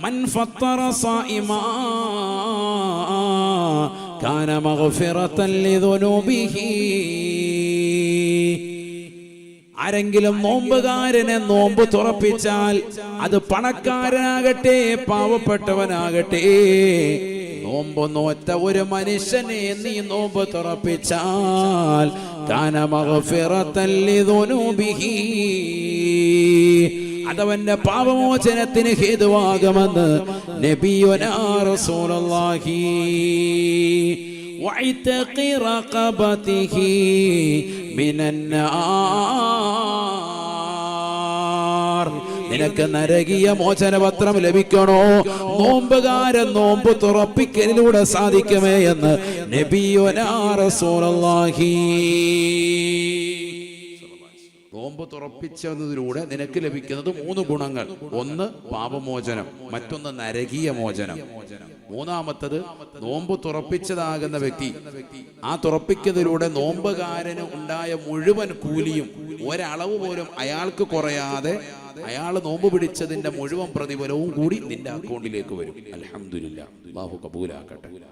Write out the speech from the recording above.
മൻ ഫത്തറ സായിമാ കാന മഗ്ഫിറതൻ ലിദുനൂബിഹി. ആരെങ്കിലും നോമ്പുകാരനെ നോമ്പ് തുറപ്പിച്ചാൽ, അത് പണക്കാരനാകട്ടെ പാവപ്പെട്ടവനാകട്ടെ, നോമ്പ് നോറ്റ ഒരു മനുഷ്യനെ നീ നോമ്പ് തുറപ്പിച്ചാൽ കാന മഗ്ഫിറതൻ ലിദുനൂബിഹി, അതവന്റെ പാപമോചനത്തിന് ഹേതുവാകുമെന്ന് നബിയുനാ റസൂലുള്ളാഹി. വഇതഖി റഖബതിഹി മിനന്നാർ. നിനക്ക് നരകീയ മോചനപത്രം ലഭിക്കണോ? നോമ്പുകാരൻ നോമ്പ് തുറപ്പിക്കലിലൂടെ സാധിക്കുമേ എന്ന് നബിയുനാ റസൂലുള്ളാഹി. നോമ്പ് തുറപ്പിച്ചതിലൂടെ നിനക്ക് ലഭിക്കുന്നത് 3 ഗുണങ്ങൾ. ഒന്ന് പാപമോചനം, മറ്റൊന്ന് നരകീയ മോചനം, മൂന്നാമത്തത് നോമ്പ് തുറപ്പിച്ചതാകുന്ന വ്യക്തി ആ തുറപ്പിക്കുന്നതിലൂടെ നോമ്പുകാരന് ഉണ്ടായ മുഴുവൻ കൂലിയും ഒരളവ് പോലും അയാൾക്ക് കുറയാതെ അയാൾ നോമ്പ് പിടിച്ചതിന്റെ മുഴുവൻ പ്രതിഫലവും കൂടി നിന്റെ അക്കൗണ്ടിലേക്ക് വരും. അൽഹംദുലില്ലാഹ്, അല്ലാഹു കബൂലാക്കട്ടെ.